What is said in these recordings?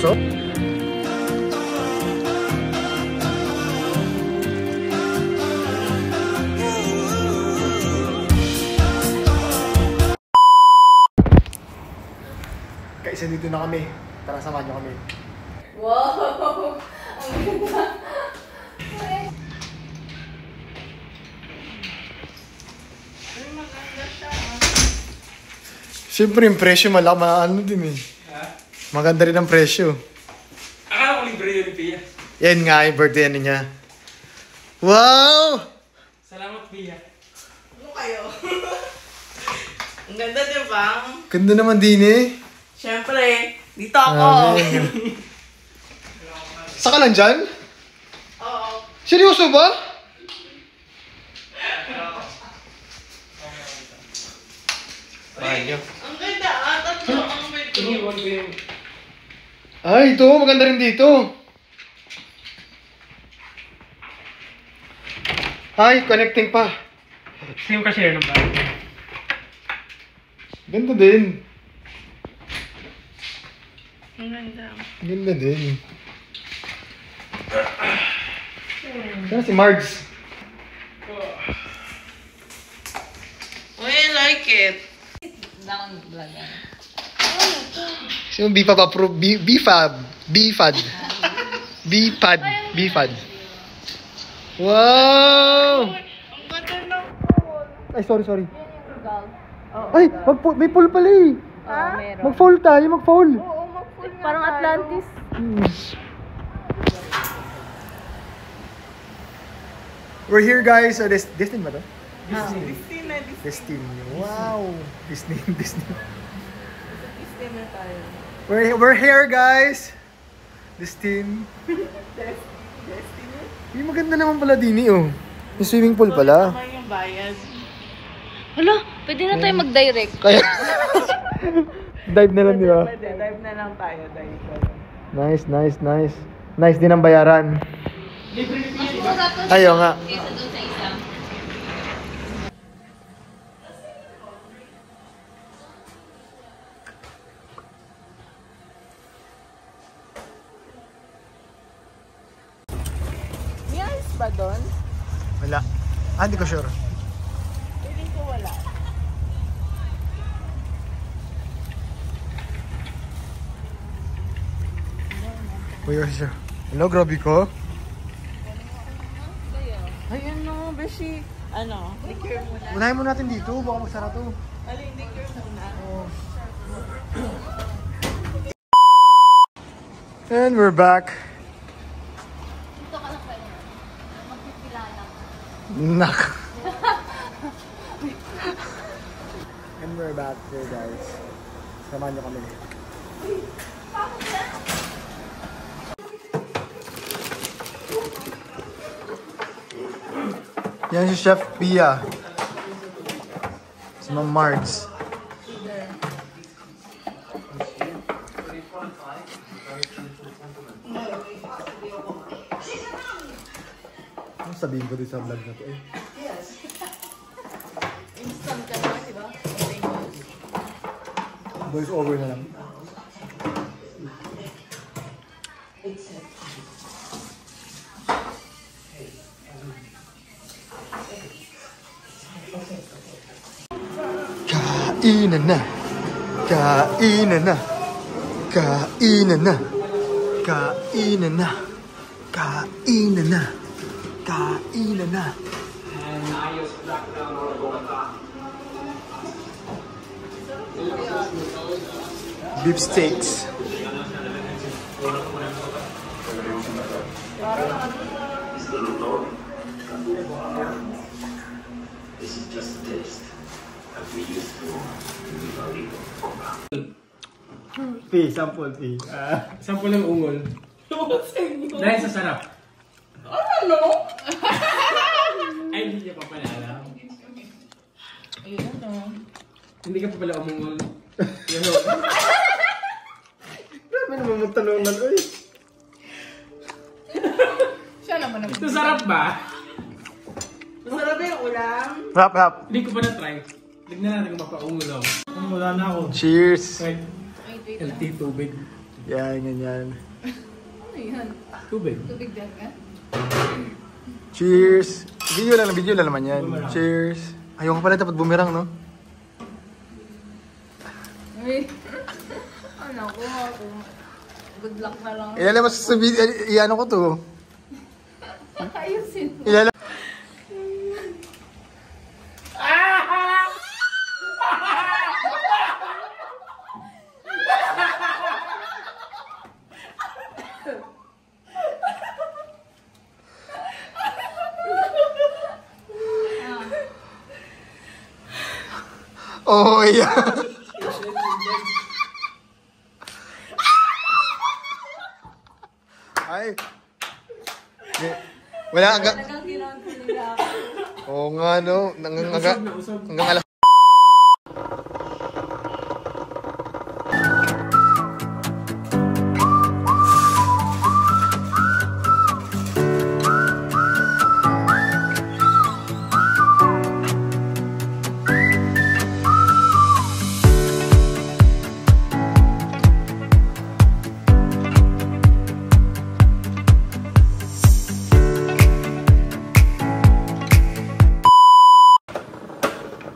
seryoso? Kaisa dito na kami. Tara, samahan nyo kami. Wow! Ang ganda! Ay, maganda siya. Siyempre, yung presyo ano din eh. Ha? Maganda rin ang presyo. Akala ko libre yun, Pia. Yan nga, yung birthday ano niya. Wow! Salamat, Pia. Ano kayo? Ang ganda, di ba? Ganda naman din eh. Siyempre, dito ako. Saka lang dyan? Oo. Seryoso ba? Banyo. Ang ganda, tatlo ang bedroom. Ay, ito. Maganda rin dito. Ay, connecting pa. Same ka-share ng bahay. Ganda din. Ang ganda. Ganda din. Saan si Margs? Oh, I like it. Sino B-Fab approve? B-Fab. B-Fad. B-Fad. B-Fad. Wow! Ang ganda ng pool. Ay, sorry. Ay, may pool pala eh. Ha? Meron. Mag-fall tayo, mag-fall. Oo, mag-pool nga Parang tayo. Atlantis. We're here guys. Disney ba to? Disney na, Disney. Wow. Disney. Disney na tayo. We're here guys. Disney. Destiny? Yung maganda naman pala din eh oh. Yung swimming pool pala. Naman yung bayad. Hala, pwede na tayo mag-direct. Kaya dive na lang, di ba? Pwede, dive na lang tayo. Nice. Nice din ang bayaran. Ayaw nga. Kesa doon sa isa. May ice ba doon? Wala. Hindi ko sure. Feeling ko wala. Uy, siya. Hello, grabe ko. Ayun no, beshi. Ano? Liquor muna. Unahin mo natin dito. Baka magsara to. Alin, liquor muna. And we're back. Dito ka lang kayo. Magpipilala. Nak. And we're back here guys. Samahan nyo kami. Yan si Chef Pia. Si Ma'am Margs. Ano sabihin ko din sa vlog na to eh? Instant ka naman, di ba? Voice over na lang. Kainan na. Kainan na. Kainan na. Kainan na. Kainan na. Kainan na. Beef steaks. P, sample P. Sample ng ungol. Dahil sa sarap. Ano? Ay, hindi niya pa pala alam. Ayun no. Hindi ka pa pala umungol. Yan o. Grabe naman magtanungan. Uy. Siya naman ang Ito sarap ba? masarap yung ulam. Rap. Hindi ko pa na-try. Tignan natin kung mapaungol ako. Wala na ako. Cheers. Wait. LT tubig. Yan, ganyan. Ano yan? Tubig. Tubig din ka? Cheers! Video lang naman yan. Cheers! Ayaw ka pala dapat bumirang, no? Ay. Ano ko ako. Good luck na lang. Ilalabas sa video, iano ko to. Ayusin mo. Ilalabas. Oh, yeah. Ay. Wala hanggang... Talagang kinontrol nila ako. Oo nga, no. Hanggang alas...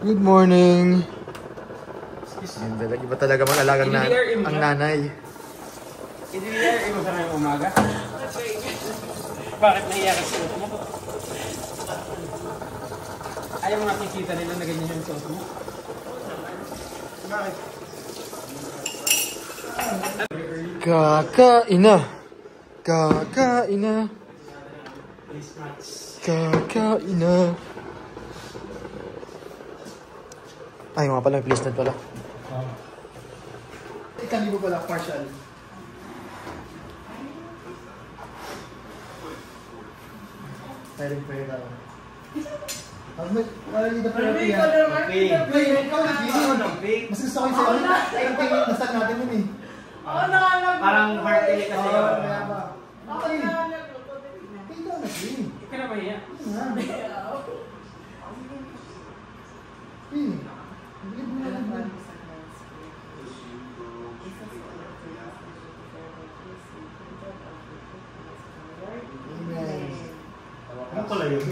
Good morning. Yun talaga, iba talaga mag-alagang ang nanay. I-DDR mo sa ngayong umaga? Bakit nahiya ka sa suot mo? Ayaw mo nakikita nila na ganyan yung suot mo? Bakit? Kakaina. Kakaina. Kakaina. Ay, mga pala, placement pala. Ikali mo pala, partial. Pwede daw. Parang hindi na pwede yan. Mas gusto ko yung sa'yo. Nasaan natin yun eh. Parang heartily kasi yun. Okay. Tingnan na siya. Ika na ba yan? Ano pala yun?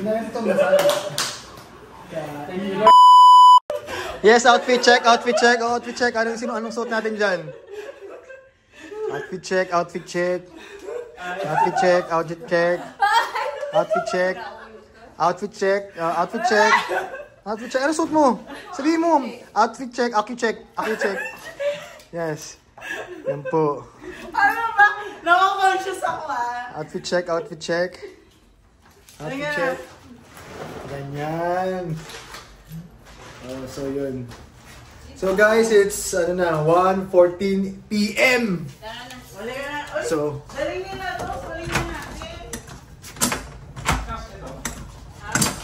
Yes, outfit check, outfit check, outfit check. Anong suot natin dyan? Outfit check, outfit check. Outfit check, outfit check. Outfit check. Outfit check, outfit check. Outfit check. Ano suot mo? Sabihin mo. Outfit check, outfit check, outfit check. Yes. Yan po. Ano ba? Naka-conscious ako ah. Outfit check, outfit check. Outfit check. Ganyan. Oh, so yun. So guys, it's 1:14 PM. Wala na. Uy, So, daling nyo na to. Daling nyo na.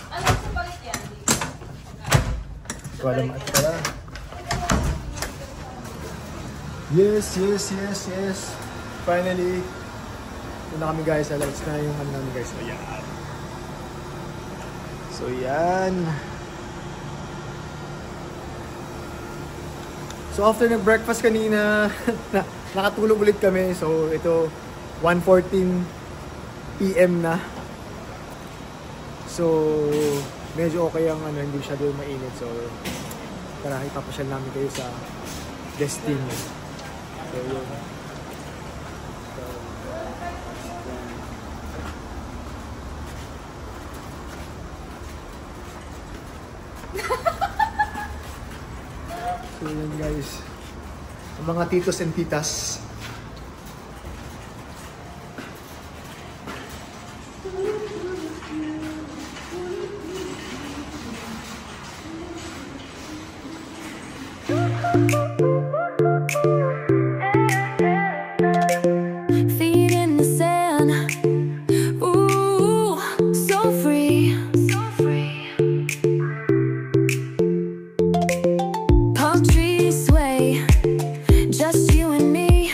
Ano sa palit yan? wala naman pala. Yes, yes, yes, yes. Finally, yun na kami guys. Lights na yung ano namin guys. So yan. So yan. So after nag-breakfast kanina, nakatulog ulit kami. So ito, 1:14 PM na. So medyo okay ang hindi siya doon mainit. So tara, ipapasyal namin kayo sa Destiny. So yun. So yun guys, ang mga titos and titas. Feet in the sand, ooh, so free. Palm trees sway, just you and me.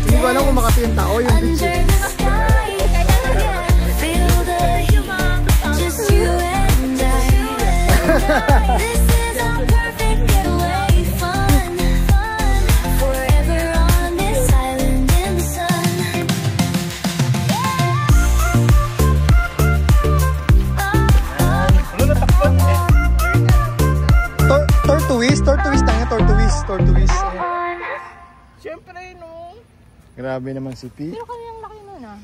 Hindi ko alam kung makati yung tao yung Under beach. the sky, feel the heat, just you and I. This is our perfect getaway, fun, forever on this island in the sun. Tortuis. Siyempre, no? Grabe naman si P. Pero kanyang laki nun ah.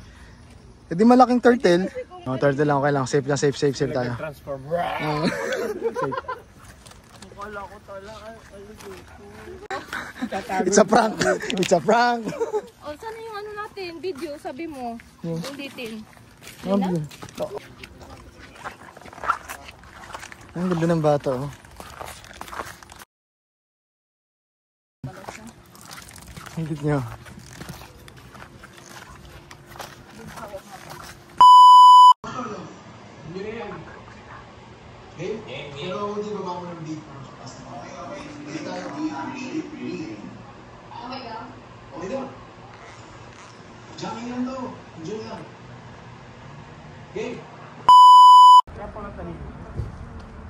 E di malaking turtle. No, turtle lang, okay lang. Safe lang, safe tayo. Transform. It's a prank. It's a prank. O, sana yung ano natin, video, sabi mo. Ulitin. Ang ganda ng bata, oh. Ang ganda niya.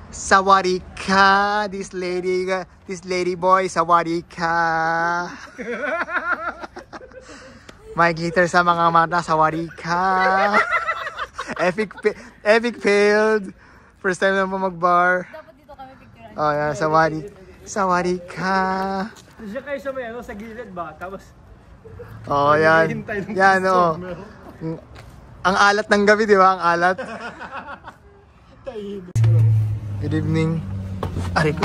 Sawadika, this lady boy, sawadika. May glitter sa mga mata, sawadika. Epic failed. First time na po mag-bar. Dapat dito kami picturean. Oh, yeah, sawadika. Siya kayo sa may ano, sa gilid ba? Tapos, Oh, yan. Yan, oh. Ang alat ng gabi, di ba? Ang alat. Good evening. Ari ko.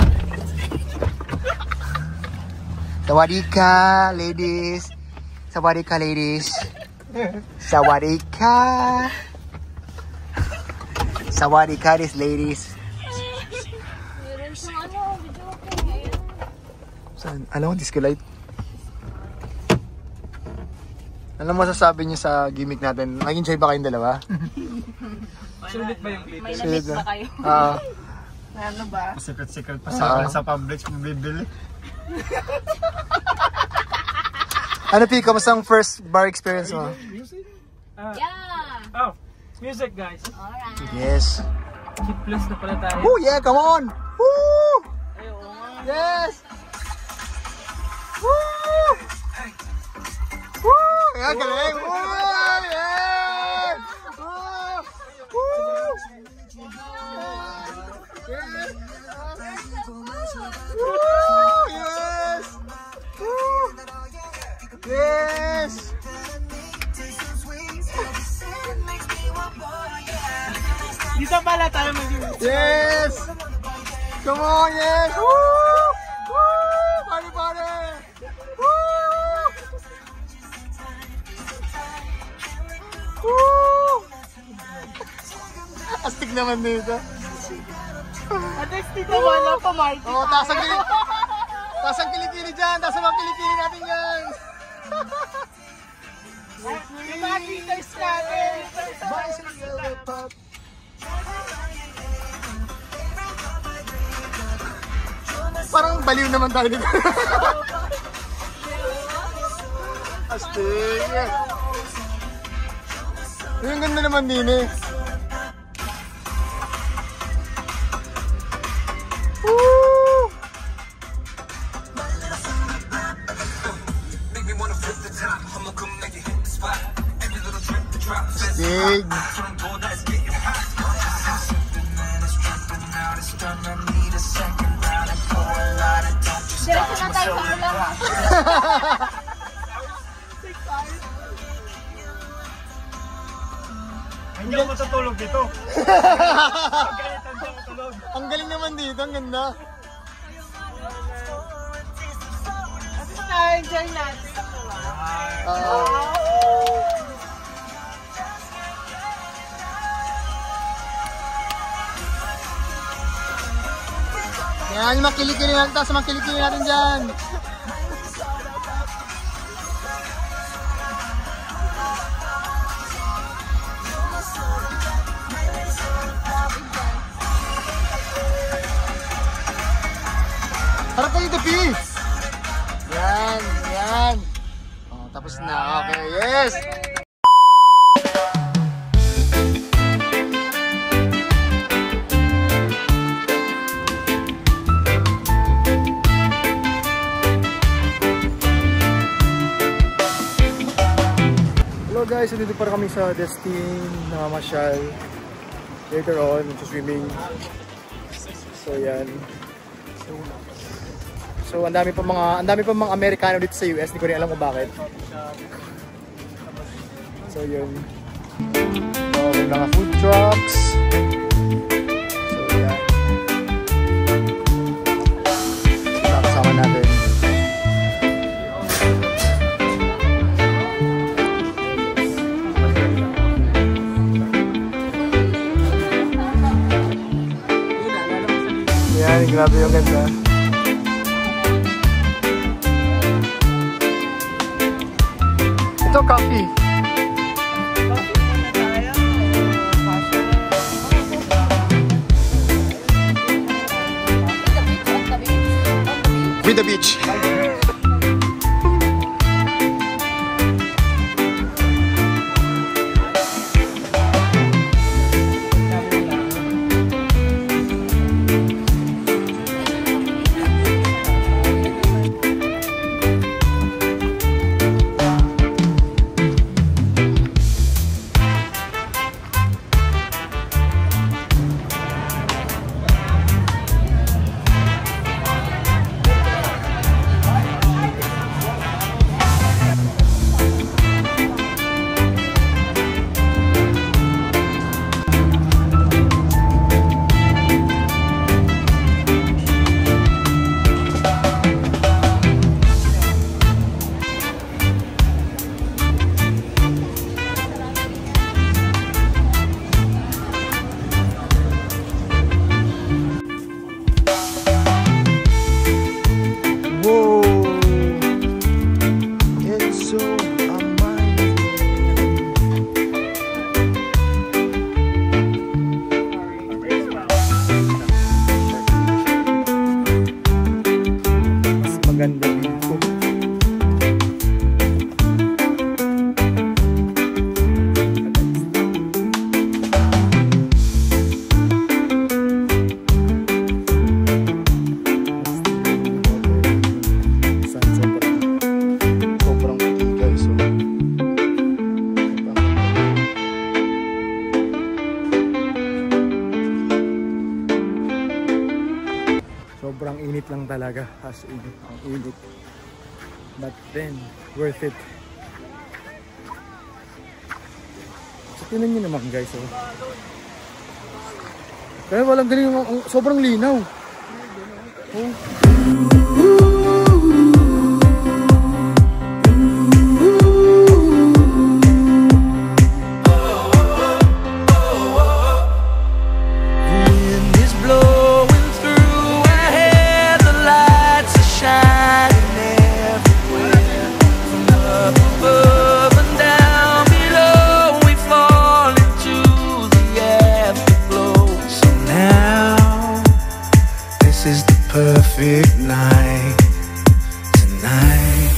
Sawadika, ladies. Sawadika, ladies. Sawadika. Sawadika, these ladies. Meron siyang ano, video ko ngayon. Saan? Alam mo, disco light. Ano masasabi niyo sa gimmick natin? Nag-enjoy ba kayong dalawa? sulit ba yung May glitter? na-miss ba kayo? Ano ba? Secret pa sa public kung bibili. Ano, P? Kamusta ang first bar experience mo? Music? Yeah! Oh, music guys. Alright. Yes. Hit plus na pala tayo. Oh, yeah, come on! Woo! Ay, oo nga. Yes! Woo! Woo! Yeah, galing! Woo! Yeah! Woo! Woo! Yes! Woo! Yes! Woo! Yes! Dito pala tayo mag-music. Yes! Come on, yes! Woo! Woo! Party, party! Woo! Woo! Astig naman dito. Atex, dito wala pa, Marty. Oh, taas ang kilikili dyan. Taas ang kilikili natin yan. Yung mga glitters natin. Parang baliw naman tayo dito. Astig. Yung ganda naman din eh. Woo! Astig. Diretso na tayo sa Arlang. Hindi ako matutulog dito. Ang galing naman dito, ang ganda. Na-enjoy natin. Yan, yung makilikili natin, taas makilikili natin dyan. Harap kayo gabi! Yan, yan. Oh, tapos na. Okay, yes! Hello guys, dito pa kami sa Destin na mamasyal. Later on, swimming. So yan. So ang dami pa mga Amerikano dito sa US, hindi ko rin alam kung bakit. So yun. So may mga food trucks. So yan. So kasama natin. Yan, grabe yung ganda. Ito, coffee. With the beach. Maganda dito. Sobrang puti guys. Sobrang init lang talaga, as in, ang init. But then, worth it. So, tinan nyo naman guys, oh. Kaya walang galing, sobrang linaw. Oh. Perfect night tonight.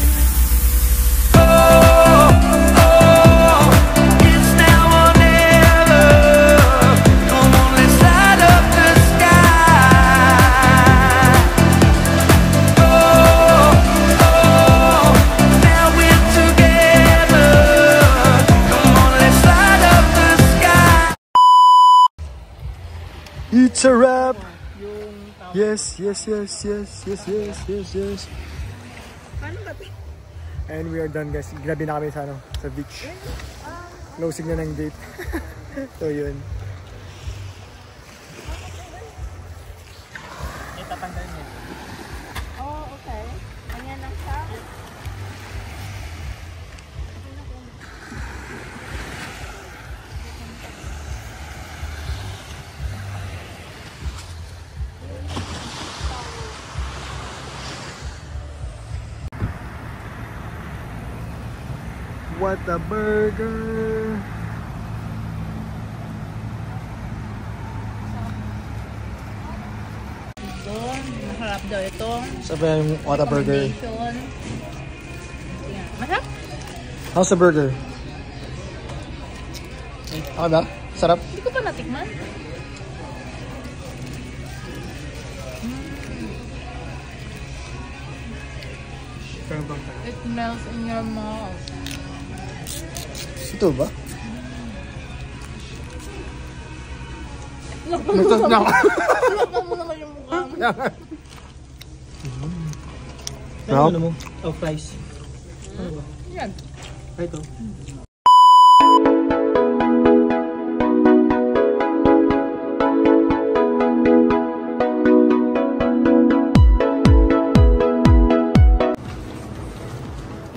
Oh, oh, it's now or never. Come on, let's light up the sky. Oh, oh, now we're together. Come on, let's light up the sky. It's a wrap. Yes, yes, yes, yes, yes, yes, yes, yes. And we are done guys. Grabe na kami sa sa beach. Closing na ng gate. So yun. Itatanggal niya. Oh, okay. Ganyan lang siya. What a burger! Doon, Masarap daw itong Sabi yung Whataburger. recommendation. Tingnan. Masarap? How's the burger? Okay ba? Sarap? Hindi ko pa natikman. It melts in your mouth. Ito ba? Nagtas na ako. Lakpan mo naman yung mukha mo. Ano mo? Oh, fries. Ano ba? Yan. Ito.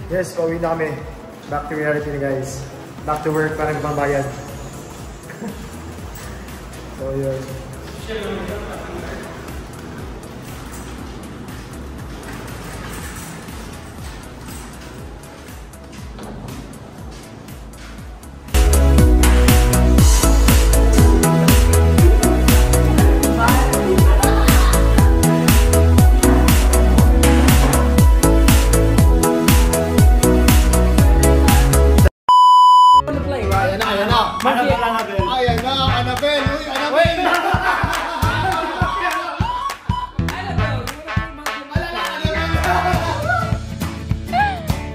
Yes, pauwi na kami. Back to reality na guys. Back to work para nagpambayad. So yun. Ayan na. Ayan na, Annabelle. Uy, Annabelle.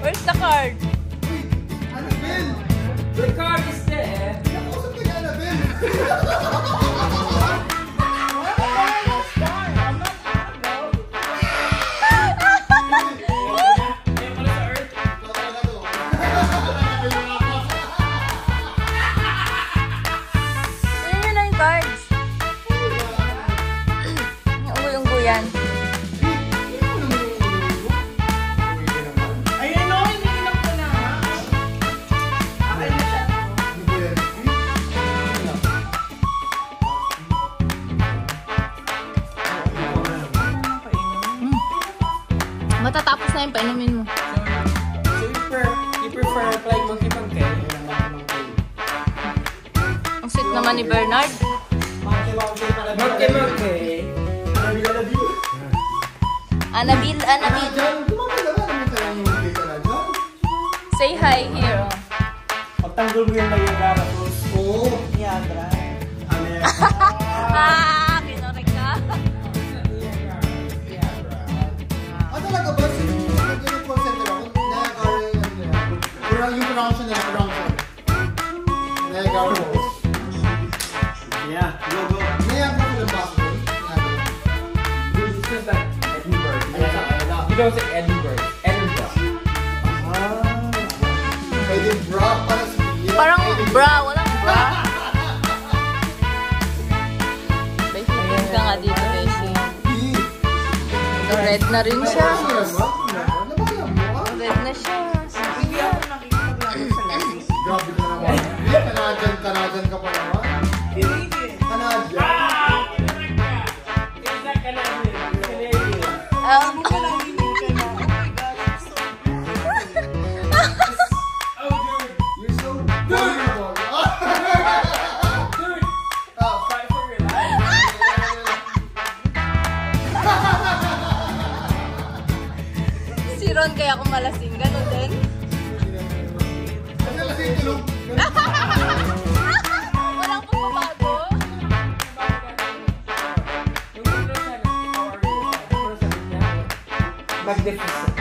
Where's the card? Annabelle. The card is there. Nakausap ka ni Annabelle. Yun na yung cards. Unggoy-unggoyan. Ayun o, iniinom ko na. Okay na siya. Matatapos na yung painumin mo. So you prefer flying monkey monkey? Ang sweet naman ni Bernard. Monkey monkey. Anabil, Anabil. Say hi here. Pagtanggol mo yung mayroon tapos. Oo. Yadra. Ah, kinorek ka. Ano talaga ba? Yung call center ako, yung pronunciation nila, pronunciation. Niagara Falls. Yeah, go. Niagara Falls ba? It's just like Edinburgh. You don't say Edinburgh. Edinburgh. Edinburgh, Parang bra, walang bra. Basic ka nga dito, basic. Red na rin siya. Red na siya. Hindi ako nakikipaglaban sa lahat. Grabe ka naman. Canadian ka pa naman. Hindi. Canadian. Hindi ka lang hindi ka na. Oh my God. You're so vulnerable. Fight for your life. Si Ron kaya kung malasing, ganun din. Ano kasi yung tulog? Walang pagbabago. Magnificent.